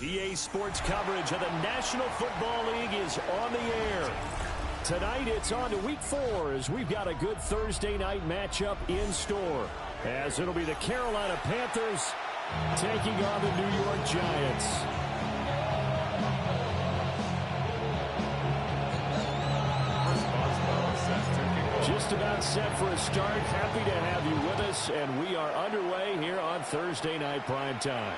EA Sports coverage of the National Football League is on the air. Tonight it's on to Week 4 as we've got a good Thursday night matchup in store. As it'll be the Carolina Panthers taking on the New York Giants. Just about set for a start. Happy to have you with us, and we are underway here on Thursday Night Prime Time.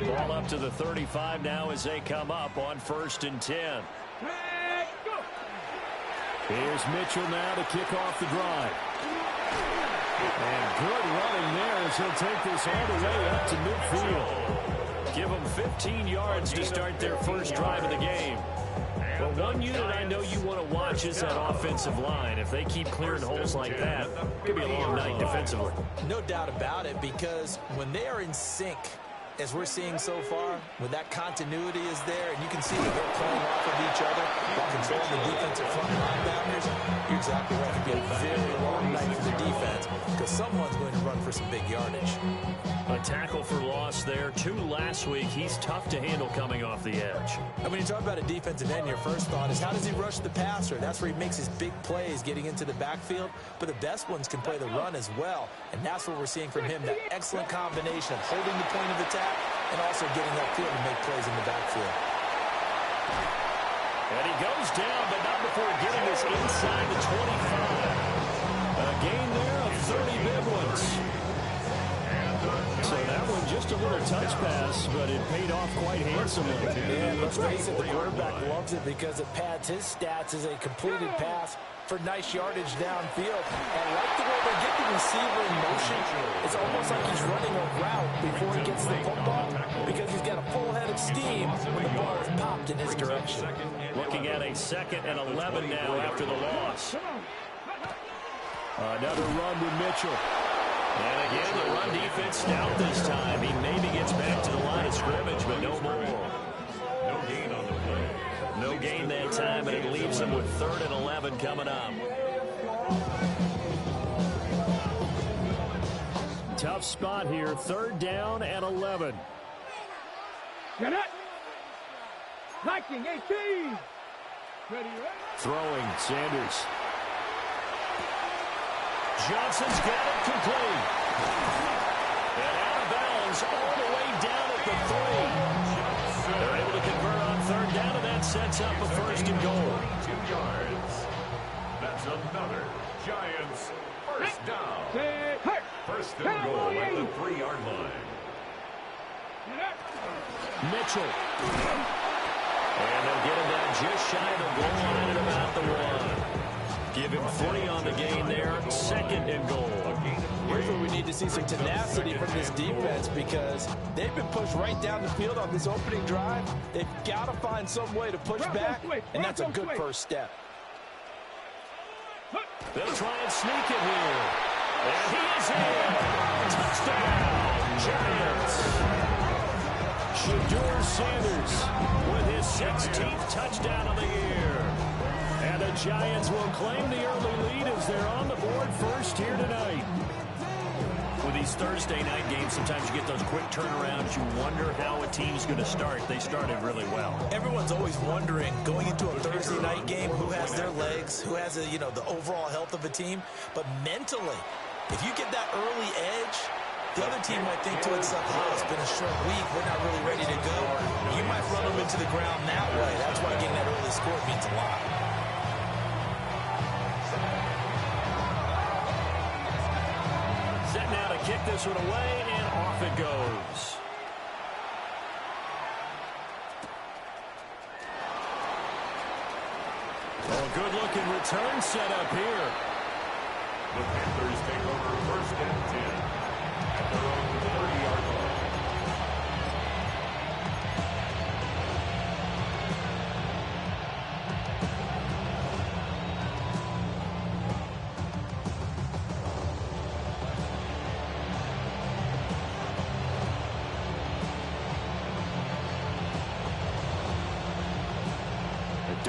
Ball up to the 35 now as they come up on 1st and 10. Here's Mitchell now to kick off the drive. And good running there as he'll take this all the way up to midfield. Give them 15 yards to start their first drive of the game. Well, one unit I know you want to watch is that offensive line. If they keep clearing holes like that, it could be a long night defensively. No doubt about it, because when they are in sync, as we're seeing so far, when that continuity is there, and you can see that they're playing off of each other while controlling the defensive front linebackers, you're exactly right. It could be a very long night for the defense because someone's going to run for some big yardage. A tackle for loss there. 2 last week. He's tough to handle coming off the edge. And when you talk about a defensive end, your first thought is how does he rush the passer? That's where he makes his big plays getting into the backfield. But the best ones can play the run as well. And that's what we're seeing from him, that excellent combination of holding the point of attack and also getting upfield to make plays in the backfield. And he goes down, but not before getting this inside the 25. A gain there of 30 big ones. So that one just a little touch pass, but it paid off quite handsomely. And let's face it, the quarterback loves it because it pads his stats as a completed pass for nice yardage downfield. And I like the way they get the receiver in motion. It's almost like he's running a route before he gets the football because he's got a full head of steam when the ball is popped in his direction. Looking at a 2nd and 11 now after the loss. Another run with Mitchell. And again, the run defense stout this time. He maybe gets back to the line of scrimmage, but no more. No gain on the play. No gain that time, and it leaves him with 3rd and 11 coming up. Tough spot here. 3rd down and 11. Get it. Viking 18. Ready. Throwing, Sanders. Johnson's got it complete. And out of bounds all the way down at the 3. They're able to convert on 3rd down, and that sets up a 1st and goal. 2 yards. That's another Giants 1st down. 1st and goal at the 3-yard line. Mitchell. And they'll get him down just shy of the goal line at about the 1. Give him 3 on the gain there. 2nd and goal. Here's where we need to see some tenacity from this defense because they've been pushed right down the field on this opening drive. They've got to find some way to push back, and that's a good first step. They'll try and sneak it here. And he is in. Touchdown, Giants. Shedeur Sanders with his 16th touchdown of the year. And the Giants will claim the early lead as they're on the board first here tonight. With these Thursday night games, sometimes you get those quick turnarounds. You wonder how a team's going to start. They started really well. Everyone's always wondering, going into a Thursday night game, who has their legs, who has the overall health of a team. But mentally, if you get that early edge, the other team might think to itself, oh, it's been a short week, we're not really ready to go. You might run them into the ground that way. That's why getting that early score means a lot. Set now to kick this one away, and off it goes. Oh, good-looking return set up here. The Panthers take over 1st and 10 at their own 30-yard line.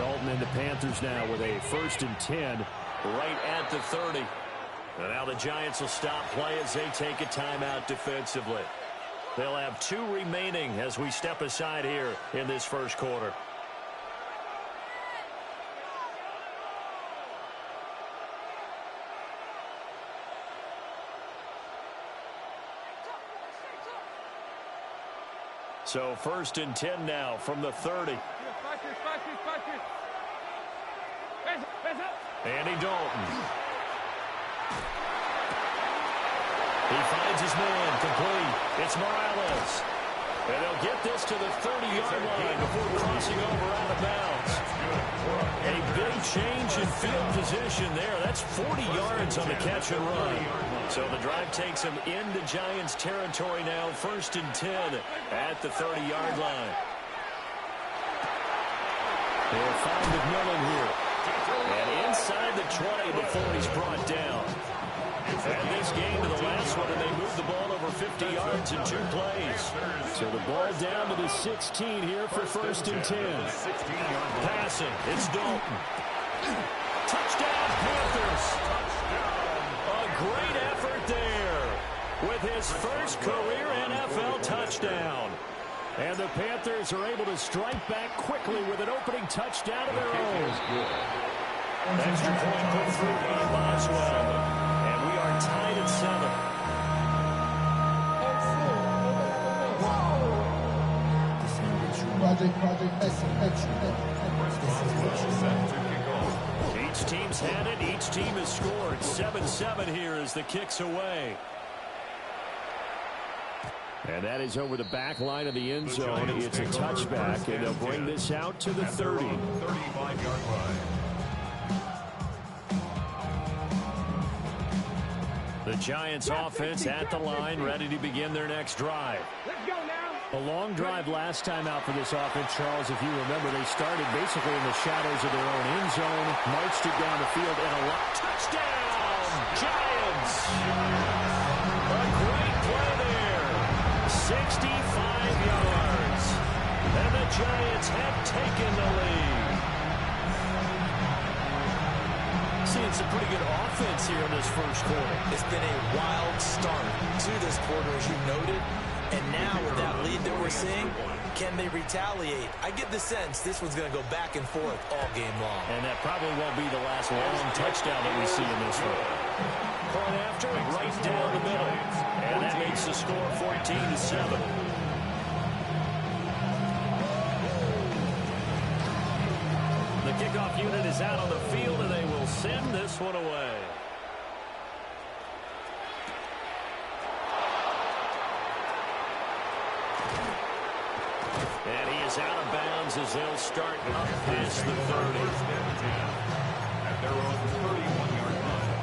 Dalton and the Panthers now with a 1st and 10 right at the 30. And now the Giants will stop play as they take a timeout defensively. They'll have 2 remaining as we step aside here in this first quarter. So 1st and 10 now from the 30. Andy Dalton. He finds his man, complete. It's Morales. And they'll get this to the 30-yard line before crossing over out of bounds. A big change in field position there. That's 40 yards on the catch and run. So the drive takes them into Giants territory now, 1st and 10 at the 30-yard line. They'll find McMillan here. And inside the 20 before he's brought down. And this game to the last one, and they moved the ball over 50 yards in 2 plays. So the ball down to the 16 here for 1st and 10. Passing, it's Dalton. Touchdown, Panthers. A great effort there with his first career NFL touchdown. And the Panthers are able to strike back quickly with an opening touchdown of their own. Extra point put through by Boswell. And we are tied at 7. Each team's had it. Each team has scored. 7-7 here as the kick's away. And that is over the back line of the end zone. It's a touchback, and they'll bring this out to the 30. 35-yard line. The Giants offense at the line, ready to begin their next drive. Let's go now. A long drive last time out for this offense, Charles. If you remember, they started basically in the shadows of their own end zone, marched it down the field, and a touchdown! Giants! A great play there. 65 yards. And the Giants have taken the lead. Seeing some pretty good offense here in this first quarter. It's been a wild start to this quarter, as you noted. And now with that lead that we're seeing, can they retaliate? I get the sense this one's going to go back and forth all game long. And that probably won't be the last long touchdown that we see in this one. Point after, right down the middle. And that makes the score 14-7. The kickoff unit is out on the field, and they will send this one away. And he is out of bounds as they'll start up past the 30. At their own 31-yard line.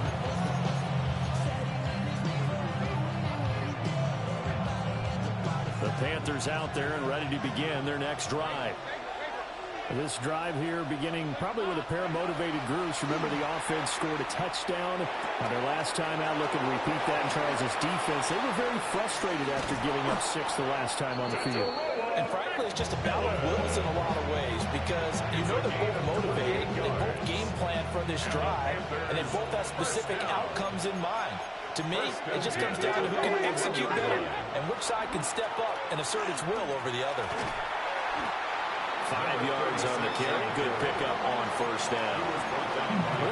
The Panthers out there and ready to begin their next drive. This drive here beginning probably with a pair of motivated groups. Remember, the offense scored a touchdown on their last time out. Looking to repeat that in Charles' defense. They were very frustrated after giving up 6 the last time on the field. And frankly, it's just a battle of wills in a lot of ways because you know they're both motivated. They both game plan for this drive, and they both have specific outcomes in mind. To me, it just comes down to who can execute better and which side can step up and assert its will over the other. 5 yards on the carry. Good pickup on first down.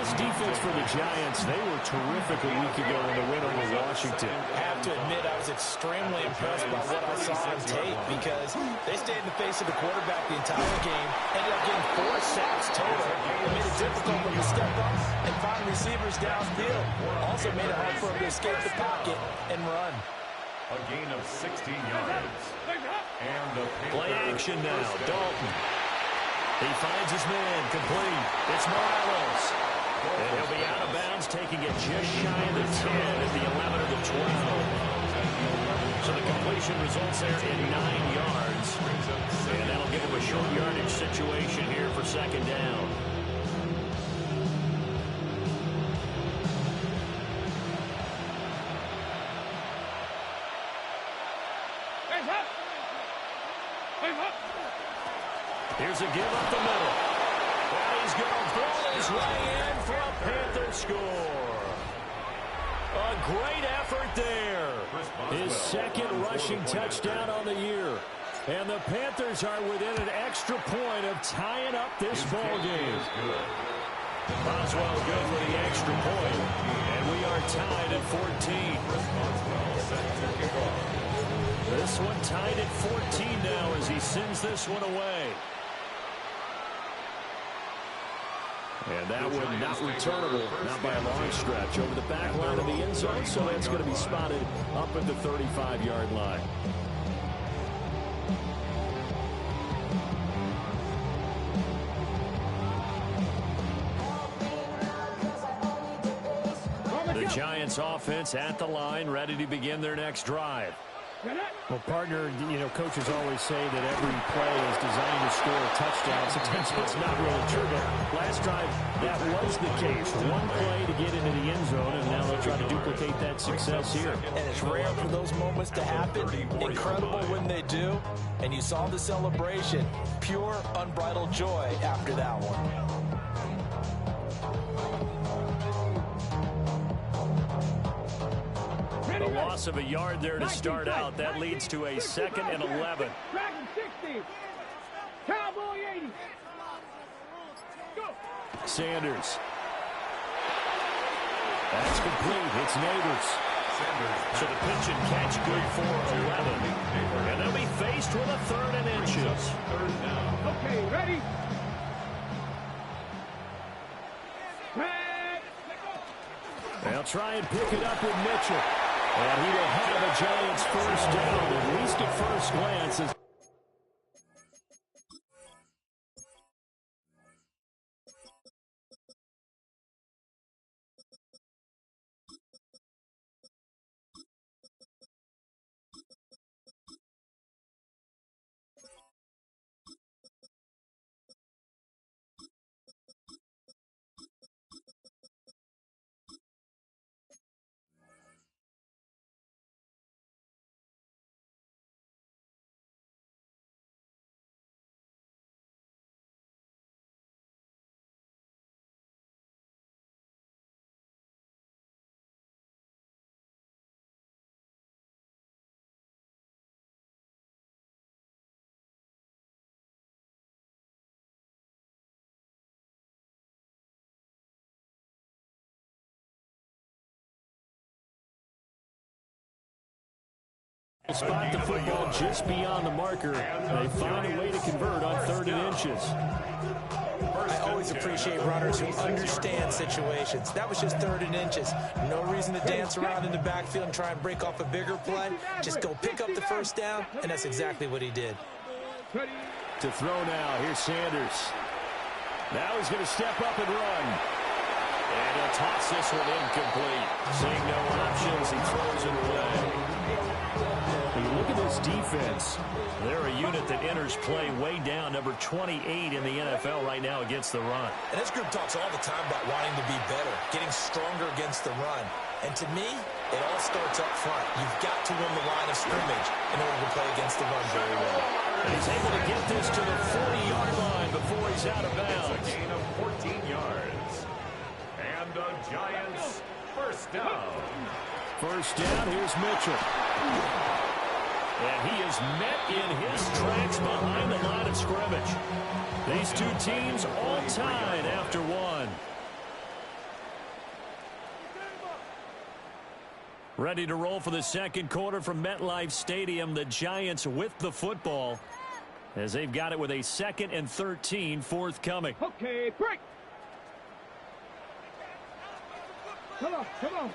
This defense for the Giants, they were terrific a week ago in the win over Washington. I have to admit, I was extremely impressed by what I saw on tape because they stayed in the face of the quarterback the entire game, ended up getting 4 sacks total. It made it difficult for them to step up and find receivers downfield. Also made it hard for them to escape the pocket and run. A gain of 16 yards. And the play action now. Dalton. He finds his man, complete. It's Morales. And he'll be out of bounds, taking it just shy of the 10 at the 11 or the 12. So the completion results there in 9 yards. And that'll give him a short yardage situation here for second down. Here's a give up the middle. He's going to ball his way in for a Panther score. A great effort there. His second rushing touchdown on the year. And the Panthers are within an extra point of tying up this ball game. Boswell good for the extra point. And we are tied at 14. This one tied at 14 now as he sends this one away. And that one not returnable, not by a long stretch, over the back line of the end zone, so it's going to be spotted up at the 35-yard line. The Giants offense at the line, ready to begin their next drive. Well, partner, coaches always say that every play is designed to score a touchdown. Sometimes it's not really true, but last drive, that was the case. One play to get into the end zone, and now they'll try to duplicate that success here. And it's rare for those moments to happen. Incredible when they do. And you saw the celebration. Pure, unbridled joy after that one. A loss of a yard there to start out. That leads to a 2nd and 11. Dragon 60. Cowboy 80. Go. Sanders. That's complete. It's Neighbors. So the pitch and catch good for 11. And they'll be faced with a 3rd and inches. Okay, ready? They'll try and pick it up with Mitchell. And he will have a Giants first down, at least at first glance. Spot the football just beyond the marker. They find a way to convert on 3rd and inches. I always appreciate runners who understand situations. That was just 3rd and inches. No reason to dance around in the backfield and try and break off a bigger play. Just go pick up the first down, and that's exactly what he did. To throw now, here's Sanders. Now he's going to step up and run. And he'll toss this one incomplete. Seeing no options, he throws it away. Look at this defense. They're a unit that enters play way down, number 28 in the NFL right now against the run. And this group talks all the time about wanting to be better, getting stronger against the run. And to me, it all starts up front. You've got to win the line of scrimmage in order to play against the run very well. And he's able to get this to the 40-yard line before he's out of bounds. It's a gain of 14 yards. And the Giants first down. First down, here's Mitchell. And he is met in his tracks behind the line of scrimmage. These two teams all tied after one. Ready to roll for the second quarter from MetLife Stadium. The Giants with the football as they've got it with a 2nd and 13 forthcoming. Okay, break. Come on, come on.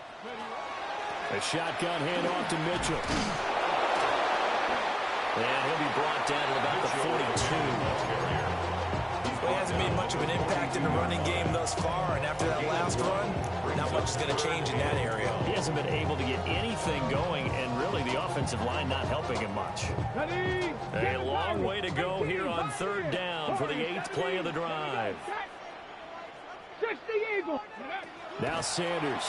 A shotgun handoff to Mitchell. And he'll be brought down to about the 42. Well, he hasn't made much of an impact in the running game thus far, and after that last run, not much is going to change in that area. He hasn't been able to get anything going, and really the offensive line not helping him much. A long way to go here on 3rd down for the 8th play of the drive. Now Sanders.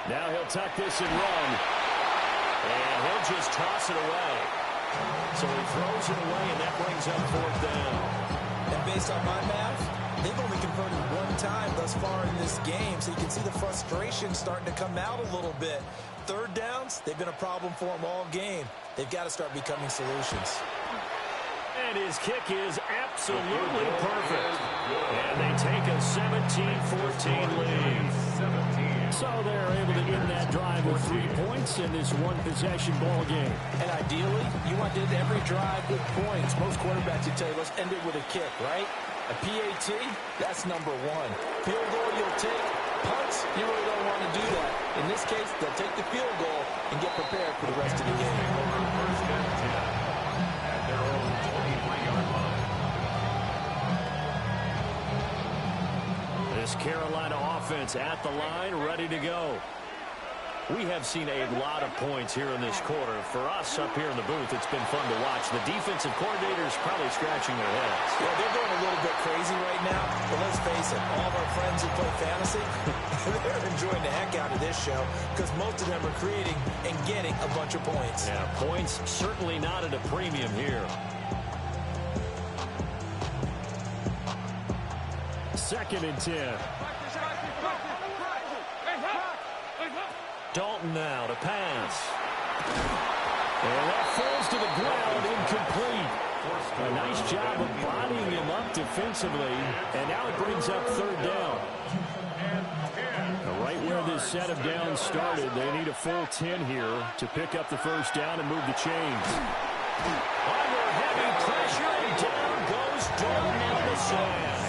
Now he'll tuck this and run. And he'll just toss it away. So he throws it away, and that brings up fourth down. And based on my math, they've only converted one time thus far in this game, so you can see the frustration starting to come out a little bit. Third downs, they've been a problem for them all game. They've got to start becoming solutions. And his kick is absolutely perfect. And they take a 17-14 lead. So they're able to end that drive with 3 points in this one-possession ball game. And ideally, you want to end every drive with points. Most quarterbacks would tell you, let's end it with a kick, right? A PAT, that's number one. Field goal you'll take. Punts, you really don't want to do that. In this case, they'll take the field goal and get prepared for the rest of the game. First and 10 at their own 23-yard line. This Carolina offense at the line, ready to go. We have seen a lot of points here in this quarter. For us up here in the booth, it's been fun to watch. The defensive coordinators probably scratching their heads. Yeah, they're going a little bit crazy right now. But let's face it, all of our friends who play fantasy, they're enjoying the heck out of this show because most of them are creating and getting a bunch of points. Yeah, points certainly not at a premium here. Second and 10. Dalton now to pass. And that falls to the ground, incomplete. A nice job of bodying him up defensively. And now it brings up third down. Right where this set of downs started, they need a full 10 here to pick up the first down and move the chains. Under heavy pressure, and down goes Dalton on the side.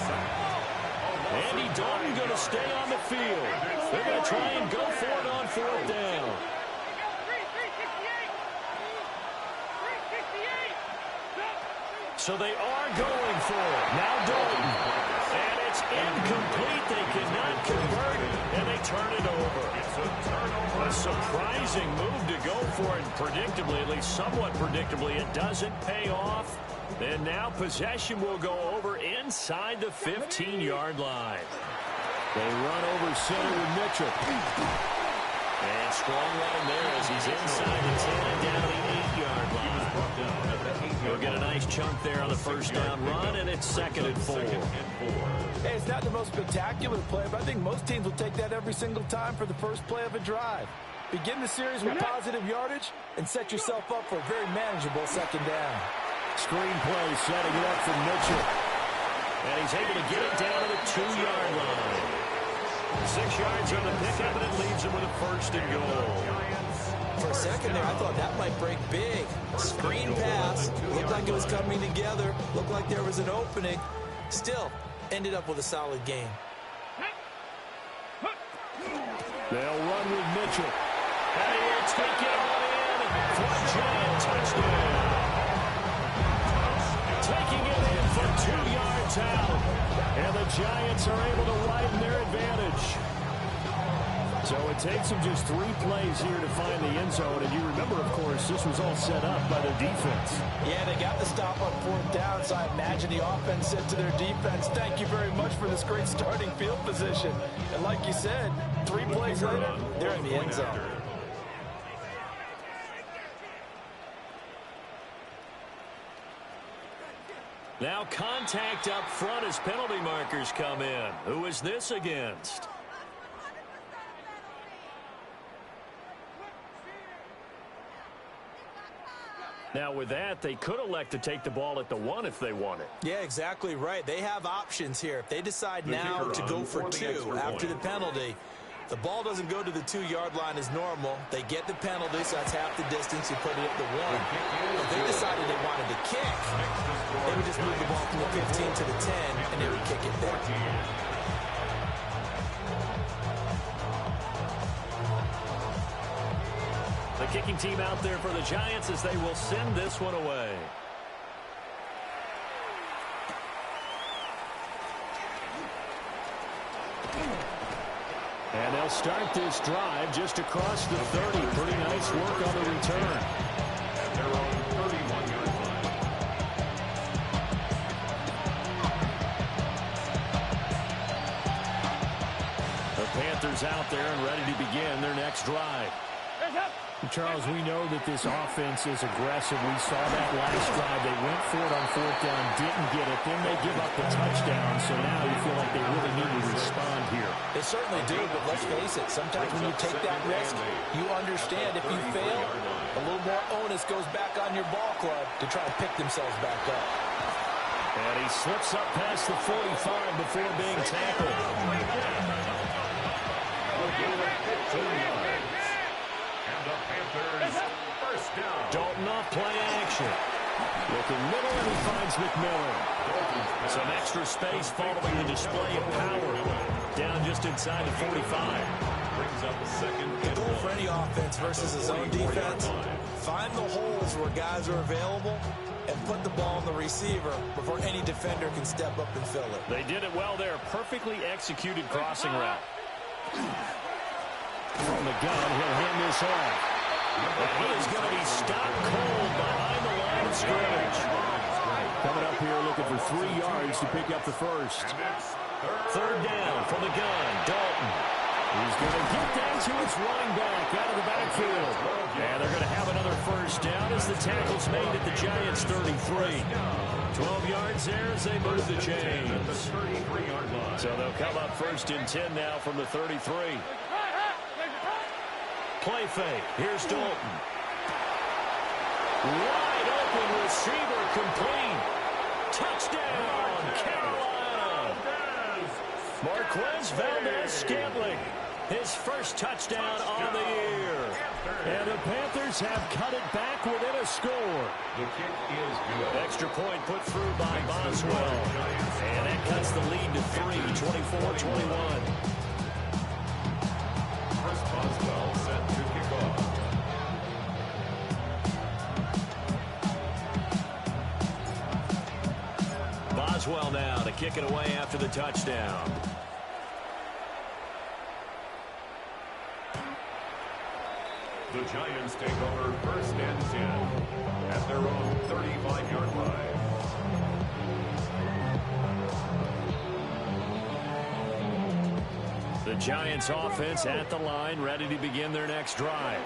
Andy Dalton going to stay on the field. They're going to try and go for it on fourth down. So they are going for it. Now Dalton. And it's incomplete. They cannot convert, and they turn it over. A surprising move to go for it. Predictably, at least somewhat predictably, it doesn't pay off. And now possession will go over inside the 15-yard line. They run over center with Mitchell. And strong running there as he's inside the 10 down the 8-yard line. He'll get a nice chunk there on the first down run, and it's 2nd and 4. Hey, it's not the most spectacular play, but I think most teams will take that every single time for the first play of a drive. Begin the series with positive yardage and set yourself up for a very manageable second down. Screen play setting it up for Mitchell. And he's able to get it down to the 2-yard line. 6 yards on the pickup, and it leaves him with a first and goal. For a second there, I thought that might break big. Screen pass. Looked like it was coming together. Looked like there was an opening. Still, ended up with a solid game. They'll run with Mitchell. And he'll take it all in for a giant touchdown. Taking it in for 2 yards out. And the Giants are able to widen their advantage. So it takes them just 3 plays here to find the end zone. And you remember, of course, this was all set up by their defense. Yeah, they got the stop on fourth down, so I imagine the offense said to their defense, thank you very much for this great starting field position. And like you said, 3 plays later, they're in the end zone. Now contact up front as penalty markers come in. Who is this against? Now with that, they could elect to take the ball at the 1 if they wanted. Yeah, exactly right. They have options here. If they decide now to go for 2 after the penalty, the ball doesn't go to the 2-yard line as normal. They get the penalty, so that's half the distance. You put it at the 1. If they decided they wanted to kick, they would just move the ball from the 15 to the 10, and they would kick it there. The kicking team out there for the Giants as they will send this one away. And they'll start this drive just across the 30. Pretty nice work on the return. At their own 31-yard line. The Panthers out there and ready to begin their next drive. Charles, we know that this offense is aggressive. We saw that last drive. They went for it on fourth down, didn't get it. Then they give up the touchdown. So now you feel like they really need to respond here. They certainly do, but let's face it. Sometimes when you take that risk, you understand if you fail, a little more onus goes back on your ball club to try to pick themselves back up. And he slips up past the 45 before being tackled. Dalton off play action. Looking middle, and he finds McMillan. Some extra space following the display of power. Down just inside the 45. Brings up a second. The goal for any offense versus his own defense, find the holes where guys are available and put the ball on the receiver before any defender can step up and fill it. They did it well there. Perfectly executed crossing route. From the gun, he'll hand this off. And he is going to be stopped cold behind the line of scrimmage. Coming up here looking for 3 yards to pick up the first. Third down from the gun, Dalton. He's going to get down to his running back out of the backfield. And they're going to have another first down as the tackle's made at the Giants' 33. 12 yards there as they move the chains. So they'll come up first and 10 now from the 33. Play fake. Here's Dalton. Wide open receiver complete. Touchdown, Carolina. Marquez Valdez-Scantling. His first touchdown on the year. And the Panthers have cut it back within a score. The kick is good. Extra point put through by Boswell. And that cuts the lead to 3, 24-21. Boswell set to kick off. Boswell now to kick it away after the touchdown. The Giants take over first and 10 at their own 35-yard line. The Giants offense at the line, ready to begin their next drive.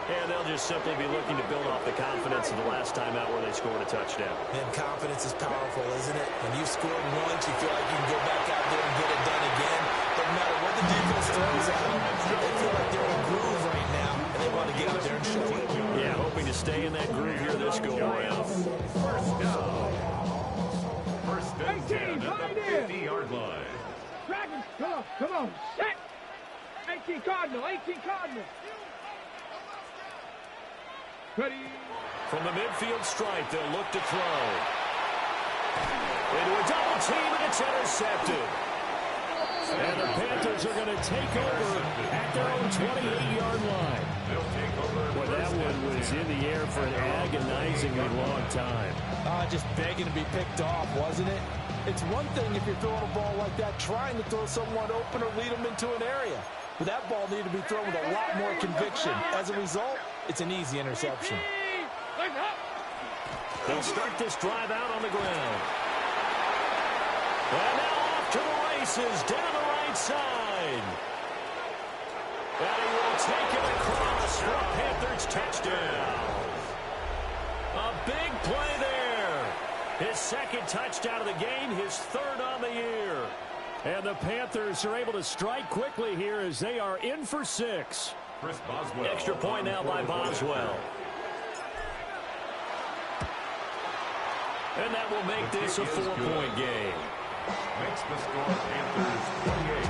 And they'll just simply be looking to build off the confidence of the last time out where they scored a touchdown. And confidence is powerful, isn't it? When you've scored once, you feel like you can go back out there and get it done again. Doesn't matter what the defense throws at them. They feel like they're in a groove right now, and they want to get out there and show it. Yeah, hoping to stay in that groove here this go-around. First down. First and 10 at the 50-yard line. Dragons, come on, set! 18 Cardinal. Ready. From the midfield stripe, they'll look to throw. Into a double team, and it's intercepted. And the Panthers are going to take over at their own 28-yard line. Well, that one was in the air for an agonizingly long time. Just begging to be picked off, wasn't it? It's one thing if you're throwing a ball like that, trying to throw someone open or lead them into an area. But that ball needed to be thrown with a lot more conviction. As a result, it's an easy interception. They'll start this drive out on the ground. And now off to the races down the right side. And he will take it across for a Panthers touchdown. A big play there. His second touchdown of the game, his third on the year. And the Panthers are able to strike quickly here as they are in for 6. Extra point now by Boswell. And that will make this a 4-point game. Makes the score Panthers 28,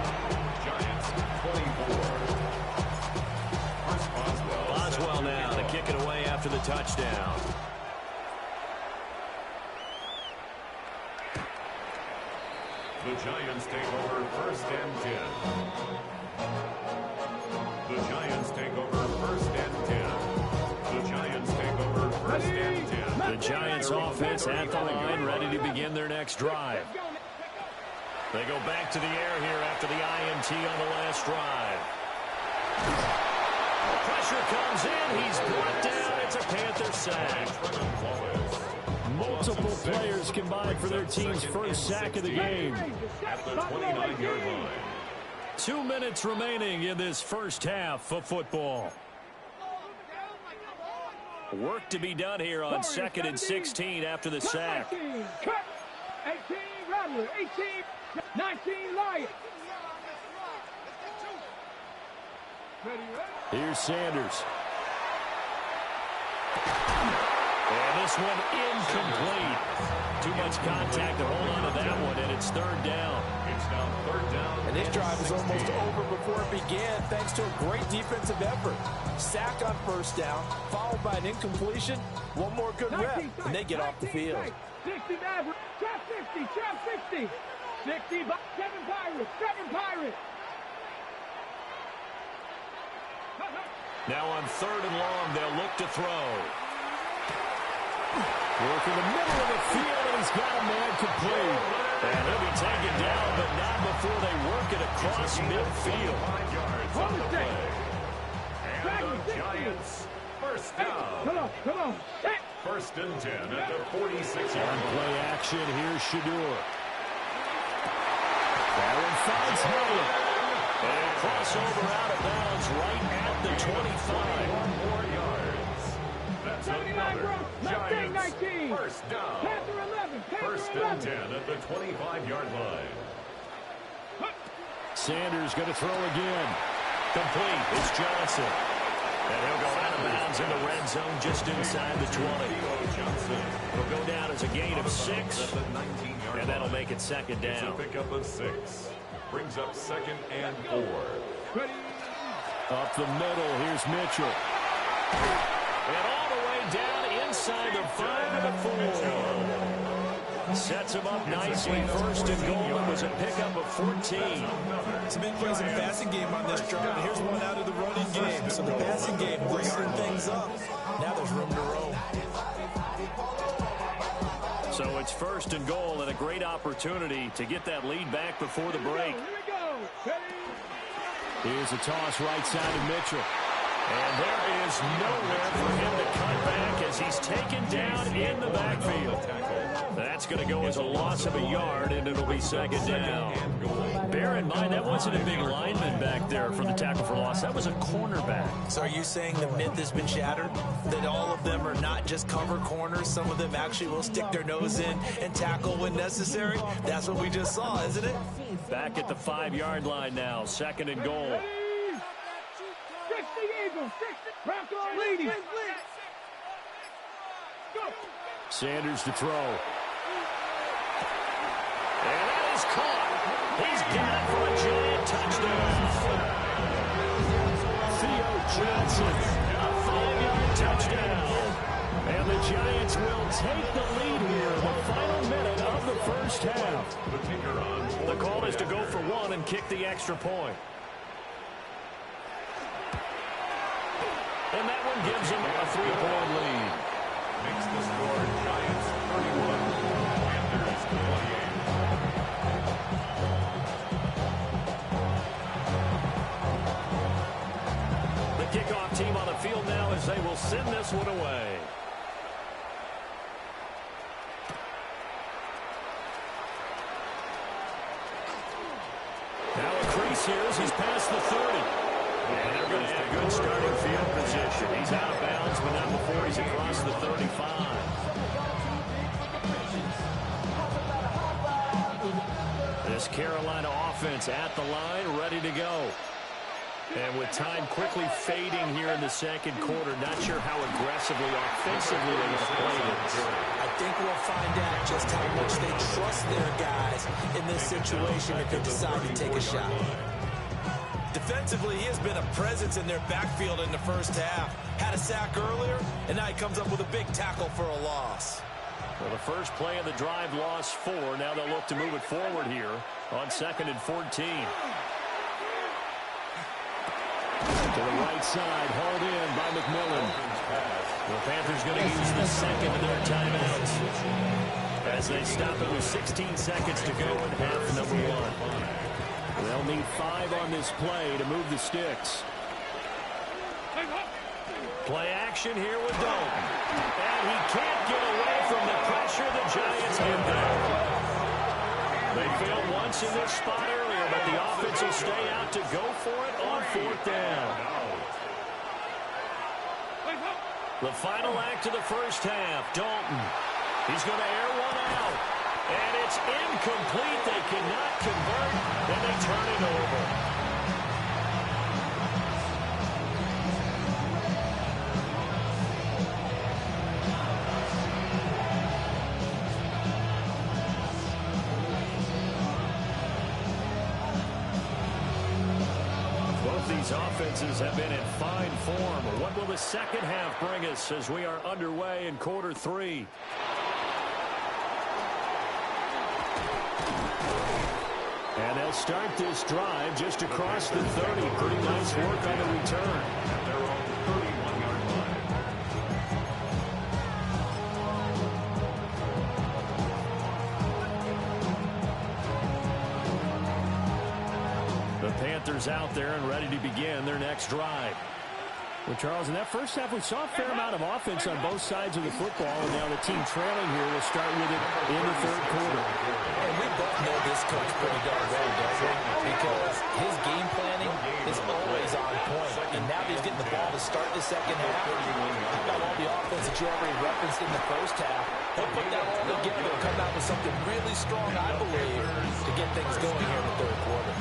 Giants 24. Boswell now to kick it away after the touchdown. The Giants take over first and 10. The Giants take over first and 10. The Giants take over first and 10. The Giants offense at the line, ready to begin their next drive. They go back to the air here after the INT on the last drive. Pressure comes in. He's brought down. It's a Panther sack. Multiple players combined for their team's first sack of the game. At the 29-yard line. 2 minutes remaining in this first half of football. Work to be done here on 2nd and 16 after the sack. 19, cut. 18, Rattler. 18, 19, Lion. Here's Sanders. And this one incomplete. Too much contact to hold on to that one, and it's 3rd down. It's now 3rd down. And this drive is almost over before it began thanks to a great defensive effort. Sack on 1st down, followed by an incompletion. One more good rep, and they get off the field. 60 Maverick. Trap 60. Trap 60. 60. 7 Pirates. 7 Pirates. Now on 3rd and long, they'll look to throw. Work in the middle of the field, and he's got a man complete. And he'll be taken down, but not before they work it across midfield. 5 yards on the play. And the Giants, 1st down. Come on. Set. 1st and 10 at the 46-yard On line. play action, here's Shadur. That one finds Howard. And crossover out of bounds right at the 25. 4 yards. That's 79 another Mustang Giants 19. 1st down. Panther 11. Panther 1st 11. and 10 at the 25-yard line. Sanders going to throw again. Complete. It's Johnson. And he'll go out of bounds in the red zone just inside the 20. He'll go down as a gain of 6. And that'll make it 2nd down. It's a pickup of 6. Brings up 2nd and 4. Up the middle, here's Mitchell. And all the way down inside the 5 and the 4. Sets him up nicely. 1st and goal. It was a pickup of 14. Some big plays in the passing game on this drive. Here's one out of the running game. So the passing game loosening things up. Now there's room to roam. So it's 1st and goal and a great opportunity to get that lead back before the break. Here we go. Here's a toss right side of Mitchell. And there is nowhere for him to cut back as he's taken down in the backfield. That's going to go as a loss of a yard, and it'll be 2nd down. Bear in mind, that wasn't a big lineman back there for the tackle for loss. That was a cornerback. So are you saying the myth has been shattered? That all of them are not just cover corners? Some of them actually will stick their nose in and tackle when necessary? That's what we just saw, isn't it? Back at the 5-yard line now, 2nd and goal. 60 Eagles. 60. Broncos leading. Go. Sanders to throw. And that is caught. He's got it for a Giant touchdown. Theo Johnson, a 5-yard touchdown. And the Giants will take the lead here in the final minute of the 1st half. The call is to go for 1 and kick the extra point. And that one gives him a 3-point lead. Makes the score Giants 31. Panthers 28. The kickoff team on the field now as they will send this one away. Now a crease here as he's past the 30. And they're going to have good starting field position. He's out of bounds, but not before he's across the 35. This Carolina offense at the line, ready to go. And with time quickly fading here in the 2nd quarter, not sure how aggressively, offensively they have played it. I think we'll find out just how much they trust their guys in this situation if they decide to take a shot. Defensively, he has been a presence in their backfield in the 1st half. Had a sack earlier, and now he comes up with a big tackle for a loss. Well, the first play of the drive lost 4. Now they'll look to move it forward here on 2nd and 14. To the right side, hauled in by McMillan. The Panthers going to use the 2nd of their timeouts as they stop it with 16 seconds to go in half number 1. They'll need 5 on this play to move the sticks. Play action here with Dalton. And he can't get away from the pressure the Giants give there. They failed once in this spot earlier, but the offense will stay out to go for it on 4th down. The final act of the first half. Dalton. He's going to air one out. And it's incomplete. They cannot convert. And they turn it over. These offenses have been in fine form. What will the second half bring us as we are underway in quarter 3? And they'll start this drive just across the 30. Pretty nice work on the return. At their own 31-yard line. The Panthers out there and ready to begin their next drive. Well, Charles, in that first half, we saw a fair amount of offense on both sides of the football, and now the team trailing here will start with it in the third quarter. And we both know this coach pretty darn well, doesn't he? Because his game planning is always on point. And now that he's getting the ball to start the second half, he's got all the offense that you already referenced in the first half. He'll put that all together and come out with something really strong, I believe, to get things going here in the third quarter.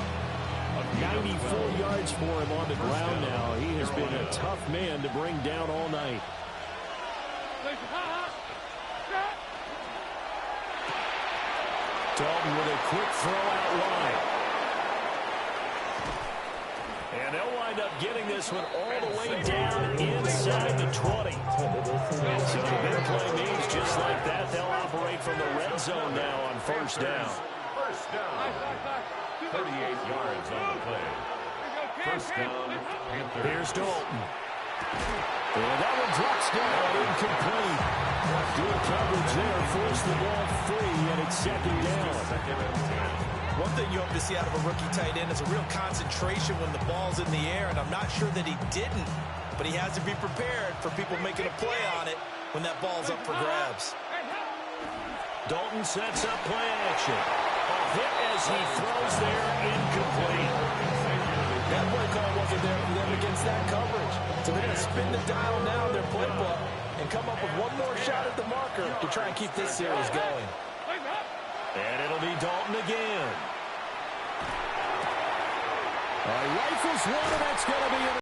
94 yards for him on the ground now. He has been a tough man to bring down all night. Dalton with a quick throw out wide. And they'll wind up getting this one all the way down inside the 20. So the big play means just like that, they'll operate from the red zone now on first down. First down. 38 yards on the play. First down, Panthers. Here's Dalton. And that one drops down, incomplete. Good coverage there, forced the ball free, and it's second down. One thing you hope to see out of a rookie tight end is a real concentration when the ball's in the air, and I'm not sure that he didn't, but he has to be prepared for people making a play on it when that ball's up for grabs. Dalton sets up play action. A hit as he throws there, incomplete. That play call wasn't there for them against that coverage. So they're going to spin the dial now in their playbook and come up with one more shot at the marker to try and keep this series going. And it'll be Dalton again. Rifles one, and that's going